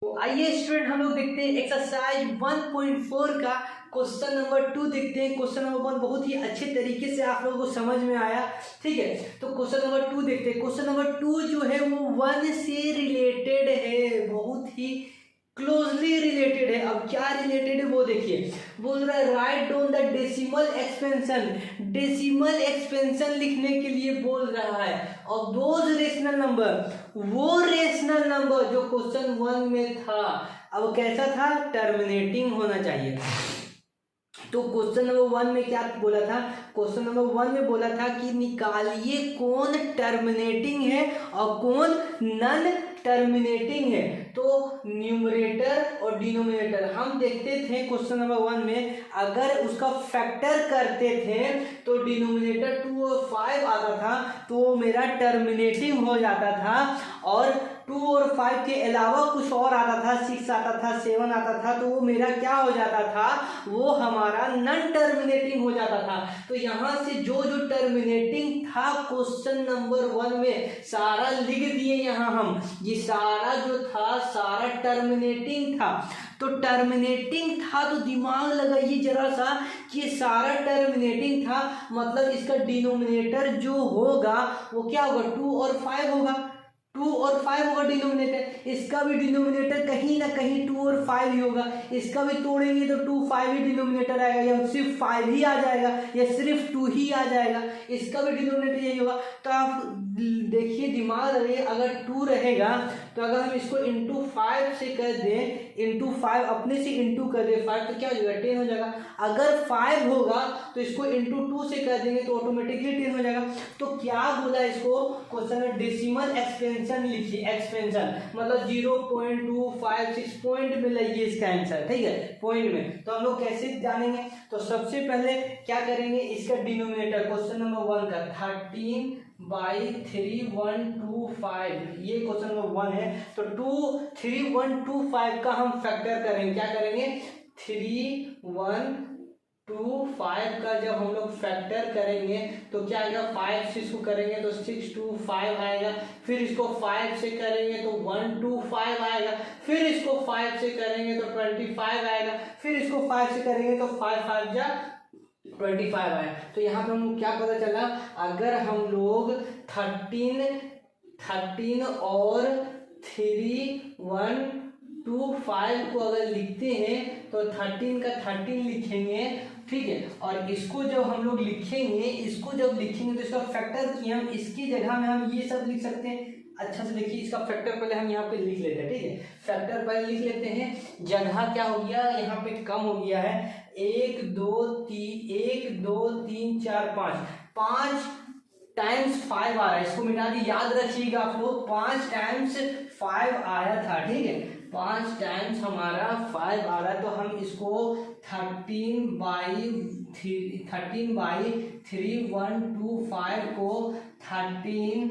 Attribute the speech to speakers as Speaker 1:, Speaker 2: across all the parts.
Speaker 1: तो आइए स्टूडेंट हम लोग देखते हैं एक्सरसाइज 1.4 का क्वेश्चन नंबर 2 देखते हैं। क्वेश्चन नंबर 1 बहुत ही अच्छे तरीके से आप लोगों को समझ में आया, ठीक है। तो क्वेश्चन नंबर 2 देखते हैं। क्वेश्चन नंबर 2 जो है वो 1 से रिलेटेड है, बहुत ही क्लोजली रिलेटेड है। अब क्या रिलेटेड है वो देखिए। बोल रहा है write down the decimal expansion. Decimal expansion लिखने के लिए बोल रहा है। और दोज रेशनल नंबर, वो रेशनल नंबर जो क्वेश्चन 1 में था, अब कैसा था, टर्मिनेटिंग होना चाहिए। तो क्वेश्चन नंबर 1 में क्या बोला था, क्वेश्चन नंबर 1 में बोला था कि निकालिए कौन टर्मिनेटिंग है और कौन नॉन टर्मिनेटिंग है। तो न्यूमरेटर और डिनोमिनेटर हम देखते थे क्वेश्चन नंबर 1 में, अगर उसका फैक्टर करते थे तो डिनोमिनेटर 2 और 5 आता था तो मेरा टर्मिनेटिंग हो जाता था, और 2 और 5 के अलावा कुछ और आता था, 6 आता था, 7 आता था, तो वो मेरा क्या हो जाता था, वो हमारा नॉन टर्मिनेटिंग हो जाता था। तो यहाँ से जो जो टर्मिनेटिंग था क्वेश्चन नंबर 1 में सारा लिख दिए यहाँ हम। ये सारा जो था सारा टर्मिनेटिंग था। तो टर्मिनेटिंग था तो दिमाग लगाइए जरा सा कि सारा टर्मिनेटिंग था, मतलब इसका डिनोमिनेटर जो होगा वो क्या होगा, 2 और 5 होगा। 2 और 5 होगा डिनोमिनेटर। इसका भी डिनोमिनेटर कहीं ना कहीं 2 और 5 ही होगा। इसका भी तोड़ेंगे तो 2 5 ही डिनोमिनेटर आएगा, या सिर्फ 5 ही आ जाएगा, या सिर्फ 2 ही आ जाएगा। इसका भी डिनोमिनेटर यही होगा। तो आप देखिए दिमाग लगे, अगर 2 रहेगा तो अगर हम इसको इंटू 5 से कर दें, इंटू 5 अपने से इंटू कर दें 5, तो क्या हो जाएगा, 10 हो जाएगा। अगर 5 होगा तो इसको इंटू 2 से कर देंगे तो ऑटोमेटिकली 10 हो जाएगा। तो क्या बोला इसको क्वेश्चन में, डेसिमल एक्सपेंशन लिखिए। एक्सपेंशन मतलब 0.256 पॉइंट में लाइए इसका आंसर, ठीक है, पॉइंट में। तो हम लोग कैसे जानेंगे, तो सबसे पहले क्या करेंगे, इसका डिनोमिनेटर क्वेश्चन नंबर 1 का 13/3125, ये क्वेश्चन नंबर 1 है। तो 3125 का हम फैक्टर करेंगे। क्या करेंगे, 3125 का जब हम लोग फैक्टर करेंगे तो क्या आएगा, 5 से इसको करेंगे तो 625 आएगा, फिर इसको 5 से करेंगे तो 125 आएगा, फिर इसको 5 से करेंगे तो 25 आएगा, फिर इसको 5 से करेंगे तो 5 5 जा 25 आया। तो यहाँ पे हमको क्या पता चला, अगर हम लोग 13 और 3125 को अगर लिखते हैं तो 13 का 13 लिखेंगे, ठीक है। और इसको जब हम लोग लिखेंगे, इसको जब लिखेंगे तो इसका फैक्टर किए हम, इसकी जगह में हम ये सब लिख सकते हैं। अच्छा से देखिए, इसका फैक्टर पहले हम यहाँ पे लिख लेते हैं, ठीक है। फैक्टर पहले लिख लेते हैं। जगह क्या हो गया, यहाँ पे कम हो गया है। 1 2 3 4 5 टाइम्स 5 आ रहा है, इसको मिटा दी। याद रखिएगा आप लोग, 5 टाइम्स 5 आया था, ठीक है। 5 टाइम्स हमारा 5 आ रहा है, तो हम इसको 13/3125 को 13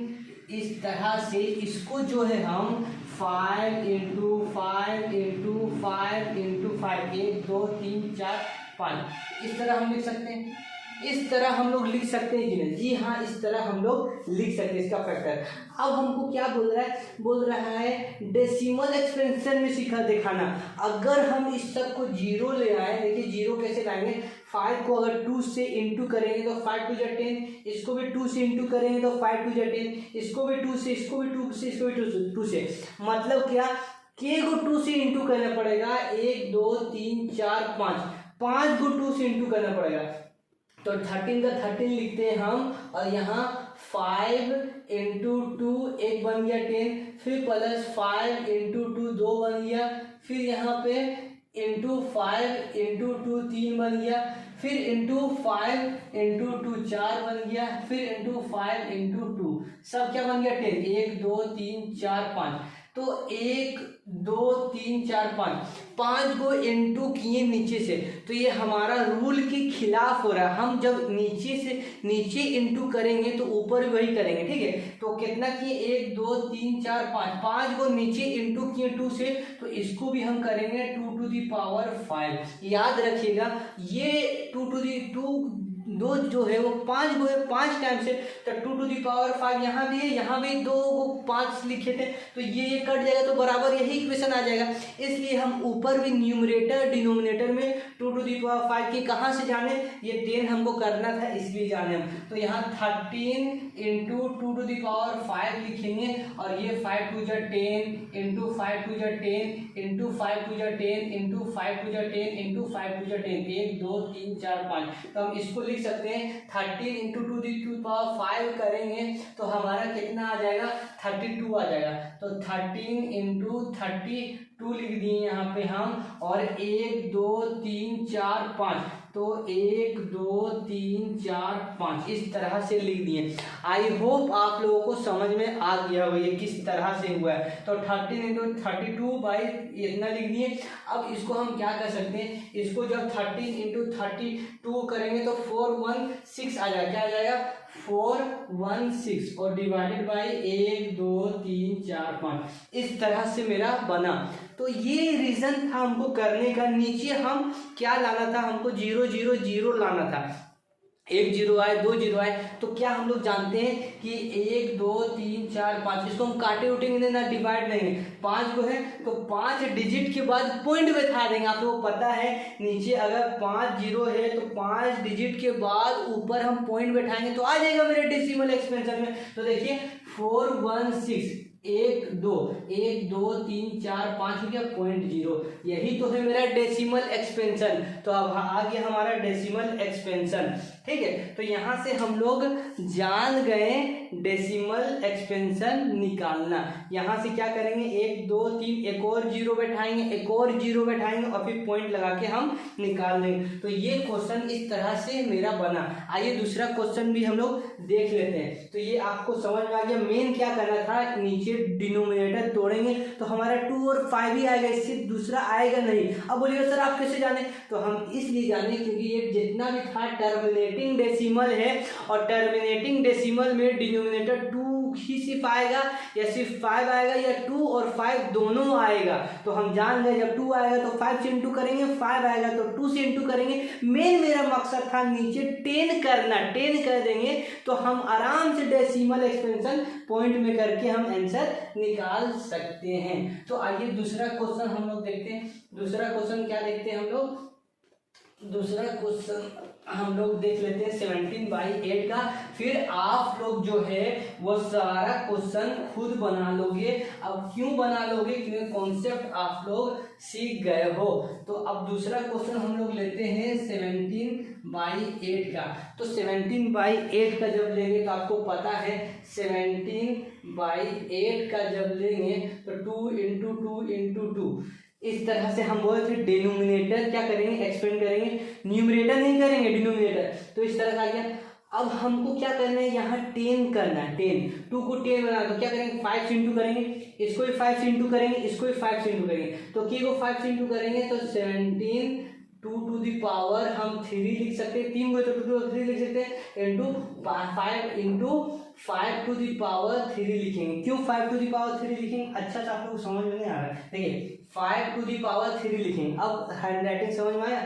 Speaker 1: इस तरह से, इसको जो है हम 5 इंटू 5 इंटू 5 इंटू 5, 1 2 3 4 5, इस तरह हम लिख सकते हैं। इस तरह हम लोग लिख सकते हैं कि नहीं, जी हाँ, इस तरह हम लोग लिख सकते हैं इसका फैक्टर। अब हमको क्या बोल रहा है, बोल रहा है डेसिमल एक्सपेंशन में सीखा दिखाना। अगर हम इस सब को 0 ले आए, देखिए 0 कैसे लाएंगे, 5 को अगर 2 से इंटू करेंगे तो 5 2 जा 10, इसको भी 2 से इंटू करेंगे तो 5 2 जा 10, इसको भी 2 से, इसको भी 2 से, इसको भी 2 से। मतलब क्या, के को 2 से इंटू करना पड़ेगा, 1 2 3 4 5 को 2 से इंटू करना पड़ेगा। तो 13 का 13 लिखते हैं हम, और यहाँ 5 इंटू 2 1 बन गया 10, फिर प्लस 5 इंटू 2 2 बन गया, फिर यहाँ पे इंटू 5 इंटू 2 3 बन गया, फिर इंटू 5 इंटू 2 4 बन गया, फिर इंटू 5 इंटू 2 सब क्या बन गया 10, 1 2 3 4 5। तो 1 2 3 4 5 को इंटू किए नीचे से, तो ये हमारा रूल के खिलाफ हो रहा है। हम जब नीचे से नीचे इंटू करेंगे तो ऊपर भी वही करेंगे, ठीक है। तो कितना किए, 1 2 3 4 5 को नीचे इंटू किए 2 से, तो इसको भी हम करेंगे 2 टू दी पावर 5। याद रखिएगा, ये 2 टू दी 2 दो जो है वो 5 को है 5 टाइम से, तो 2 टू दी पावर 5 यहाँ भी है, यहाँ भी 2 को 5 लिखे थे, तो ये कट जाएगा तो बराबर यही इक्वेशन आ जाएगा। इसलिए हम ऊपर भी न्यूमरेटर डिनोमिनेटर में 2 टू दी पावर 5 की कहाँ से जाने, ये 10 हमको करना था इसलिए जाने हम, तो यहाँ 13 इंटू 2 टू दी पावर 5 लिखेंगे, और ये 5 टू जा 10 इंटू 5 टू जा 10 इंटू 5 टू जा 10 इंटू 5 टू जा 10 इंटू 5 टू जा 10, 1 2 3 4 5, तो हम इसको लिख सकते हैं 13 इंटू 2 दी पावर 5 करेंगे तो हमारा कितना आ जाएगा, 32 आ जाएगा। तो 13 इंटू 32 लिख दिए यहाँ पे हम, और 1 2 3 4 5, तो 1 2 3 4 5 इस तरह से लिख दिए। आई होप आप लोगों को समझ में आ गया हो ये किस तरह से हुआ है। तो 13 इंटू 32 बाई इतना लिख दिए। अब इसको हम क्या कर सकते हैं, इसको जब 13 इंटू 32 करेंगे तो 416 आ जाएगा, क्या आ जाएगा 416, और डिवाइडेड बाई 1 2 3 4 5 इस तरह से मेरा बना। तो ये रीजन था हमको करने का। नीचे हम क्या लाना था, हमको 0 0 0 लाना था, 1 0 आए 2 0 आए, तो क्या हम लोग जानते हैं कि 1 2 3 4 5 इसको हम काटे उठेंगे ना डिवाइड नहीं, 5 को है तो 5 डिजिट के बाद पॉइंट बैठा देंगे। आप लोगों को पता है नीचे अगर 5 0 है तो 5 डिजिट के बाद ऊपर हम पॉइंट बैठाएंगे तो आ जाएगा मेरे डेसिमल एक्सपेंशन में। तो देखिए 416 1 2 1 2 3 4 5 हो गया 0.0, यही तो है मेरा डेसिमल एक्सपेंशन। तो अब आ गया हमारा डेसिमल एक्सपेंशन, ठीक है। तो यहाँ से हम लोग जान गए डेसिमल एक्सपेंशन निकालना। यहाँ से क्या करेंगे 1 2 3 एक और जीरो बैठाएंगे, एक और जीरो बैठाएंगे और फिर पॉइंट लगा के हम निकाल देंगे। तो ये क्वेश्चन इस तरह से मेरा बना। आइए दूसरा क्वेश्चन भी हम लोग देख लेते हैं। तो ये आपको समझ में आ गया मेन क्या करना था, नीचे डिनोमिनेटर तोड़ेंगे तो हमारा 2 और 5 ही आएगा, इससे दूसरा आएगा नहीं। अब बोलिएगा सर आप कैसे जाने, तो हम इसलिए जाने क्योंकि ये जितना भी था टर्मिनेटिंग डेसिमल है, और टर्मिनेटिंग डेसिमल में डिनोमिनेटर 2 ही सिर्फ आएगा या सिर्फ 5 आएगा, या 2 और 5 दोनों आएगा। तो हम जान गए जब 2 आएगा तो 5 से इंटू करेंगे, 5 आएगा तो 2 से इंटू करेंगे। मेन मेरा मकसद था नीचे 10 करना, 10 कर देंगे तो हम आराम से डेसिमल एक्सपेंशन पॉइंट में करके हम आंसर निकाल सकते हैं। तो आइए दूसरा क्वेश्चन हम लोग देखते हैं। दूसरा क्वेश्चन क्या देखते हैं हम लोग, दूसरा क्वेश्चन हम लोग देख लेते हैं 17/8 का। फिर आप लोग जो है वो सारा क्वेश्चन खुद बना लोगे। अब क्यों बना लोगे, क्योंकि कॉन्सेप्ट आप लोग सीख गए हो। तो अब दूसरा क्वेश्चन हम लोग लेते हैं 17/8 का। तो 17/8 का जब लेंगे तो आपको पता है 17/8 का जब लेंगे तो 2 इंटू 2 इंटू 2 इस तरह से हम बोले थे डिनोमिनेटर क्या करेंगे एक्सपेंड करेंगे, न्यूमरेटर नहीं करेंगे डिनोमिनेटर। तो इस तरह का आ गया। अब हमको क्या करना है, यहाँ 10 करना है, 10 2 को 10 बनाना। तो क्या करेंगे 5 से इंटू करेंगे, इसको भी 5 से इंटू करेंगे, इसको भी 5 से इंटू करेंगे। तो की को 5 से इंटू करेंगे तो 17 2 टू दी पावर हम 3 लिख सकते हैं, 3 को तो 2 टू 3 लिख सकते हैं, into 5 into 5 to the power 3 लिखेंगे। क्यों 5 टू दी पावर 3 लिखेंगे, अच्छा से आप लोग समझ में नहीं आ रहा है। देखिए 5 टू दी पावर 3 लिखेंगे। अब हैंड राइटिंग समझ में आया,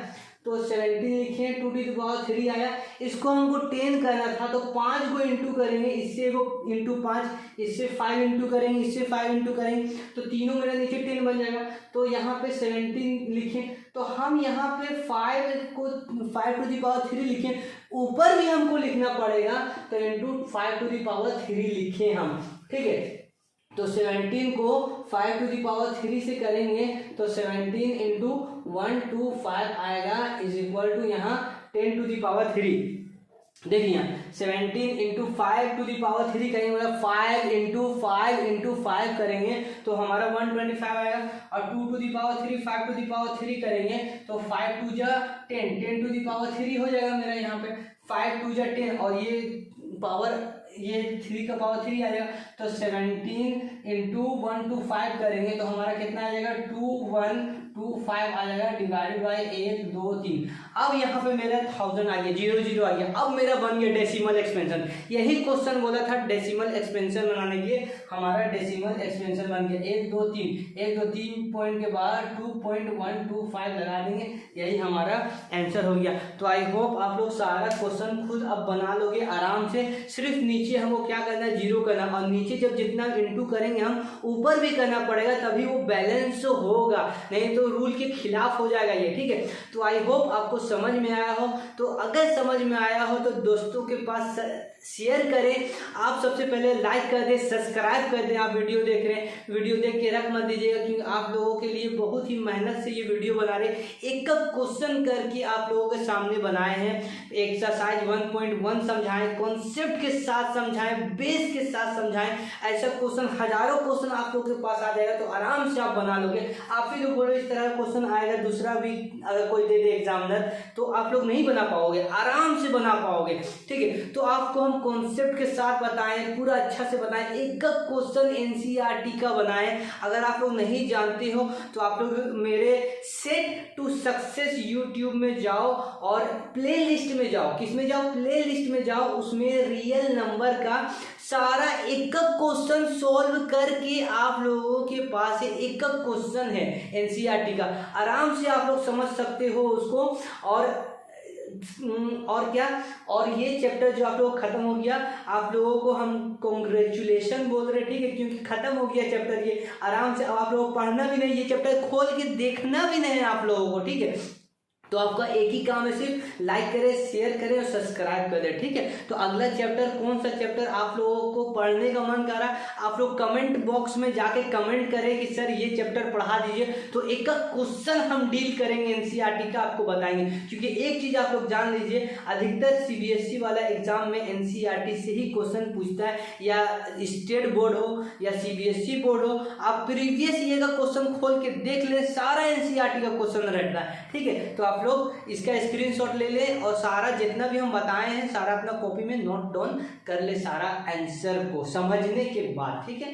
Speaker 1: तो 17 लिखे 2 टू दी पावर 3 आया। इसको हमको 10 करना था तो 5 को इंटू करेंगे, इससे वो इंटू 5, इससे 5 इंटू करेंगे, इससे 5 इंटू करेंगे, तो तीनों मेरा नीचे 10 बन जाएगा। तो यहाँ पे 17 लिखें, तो हम यहाँ पे 5 टू दी पावर 3 लिखें, ऊपर भी हमको लिखना पड़ेगा तो इंटू 5 टू दी पावर 3 लिखें हम, ठीक है। तो 17 को 5 टू दी पावर 3 से करेंगे तो 17 इंटू 125 आएगा इज इक्वल टू यहाँ 10 टू दी पावर 3। देखिए यहाँ 17 इंटू 5 टू दी पावर 3 करेंगे, मतलब 5 इंटू 5 इंटू 5 करेंगे तो हमारा 125 आएगा। और 2 to the power 3 5 to the power 3 करेंगे तो 5 टू जा 10 10 टू दी पावर 3 हो जाएगा मेरा यहाँ पे, 5 टू जा 10 और ये पावर ये 3 का पावर 3 आ जाएगा, तो 17 इंटू 125 करेंगे तो हमारा कितना आ जाएगा 2125 आ जाएगा, डिवाइडेड बाई 1 2 3। अब यहाँ पे मेरा 1000 आ गया, 0 0 आ गया। अब मेरा बन गया डेसिमल एक्सपेंशन। यही क्वेश्चन बोला था डेसिमल एक्सपेंशन बनाने के, हमारा डेसिमल एक्सपेंशन बन गया 1 2 3 पॉइंट के बाद 2.125 लगा देंगे, यही हमारा आंसर हो गया। तो आई होप आप लोग सारा क्वेश्चन खुद अब बना लोगे आराम से। सिर्फ नीचे हमको क्या करना है, 0 करना, और नीचे जब जितना इंटू करेंगे हम ऊपर भी करना पड़ेगा, तभी वो बैलेंस होगा, नहीं तो रूल के खिलाफ हो जाएगा ये, ठीक है। तो आई होप आपको समझ में आया हो। तो अगर समझ में आया हो तो दोस्तों के पास शेयर करें। आप सबसे पहले लाइक कर दें, सब्सक्राइब कर दें। आप वीडियो देख रहे हैं, वीडियो देख के रख मत दीजिएगा, क्योंकि आप लोगों के लिए बहुत ही मेहनत से ये वीडियो बना रहे, एक क्वेश्चन करके आप लोगों के सामने बनाए हैं। एक्सरसाइज 1.1 समझाएं, कॉन्सेप्ट के साथ समझाएं, बेस के साथ समझाएं। ऐसा क्वेश्चन हजारों क्वेश्चन आप लोगों के पास आ जाएगा, तो आराम से आप बना लोगे। आप ही लोग बोलो इस तरह का क्वेश्चन आएगा, दूसरा भी अगर कोई दे दे एग्जामिनर, तो आप लोग नहीं बना पाओगे, आराम से बना पाओगे, ठीक है। तो आपको हम कॉन्सेप्ट के साथ बताएं, पूरा अच्छा से बताएं, एक क्वेश्चन एनसीईआरटी का बनाएं। अगर आप लोग नहीं जानते हो तो आप लोग मेरे सेट टू सक्सेस यूट्यूब में जाओ और प्ले लिस्ट में जाओ। किस में जाओ? प्ले लिस्ट में जाओ। उसमें रियल नंबर का सारा एक क्वेश्चन सॉल्व करके आप लोगों के पास एक क्वेश्चन है एनसीईआरटी का, आराम से आप लोग समझ सकते हो उसको। और क्या, और ये चैप्टर जो आप लोग खत्म हो गया, आप लोगों को हम कॉन्ग्रेचुलेशन बोल रहे, ठीक है, क्योंकि खत्म हो गया चैप्टर ये। आराम से अब आप लोग पढ़ना भी नहीं, ये चैप्टर खोल के देखना भी नहीं है आप लोगों को, ठीक है। तो आपका एक ही काम है, सिर्फ लाइक करें, शेयर करें और सब्सक्राइब कर दें, ठीक है। तो अगला चैप्टर कौन सा चैप्टर आप लोगों को पढ़ने का मन कर रहा है, आप लोग कमेंट बॉक्स में जाके कमेंट करें कि सर ये चैप्टर पढ़ा दीजिए, तो एक क्वेश्चन हम डील करेंगे एनसीईआरटी का, आपको बताएंगे। क्योंकि एक चीज़ आप लोग जान लीजिए, अधिकतर सीबीएसई वाला एग्जाम में एनसीईआरटी से ही क्वेश्चन पूछता है, या स्टेट बोर्ड हो या सीबीएसई बोर्ड हो, आप प्रीवियस ईयर का क्वेश्चन खोल के देख लें, सारा एनसीईआरटी का क्वेश्चन रहता है, ठीक है। तो आप लोग इसका स्क्रीनशॉट ले लें और सारा जितना भी हम बताए हैं सारा अपना कॉपी में नोट डाउन कर ले, सारा आंसर को समझने के बाद, ठीक है।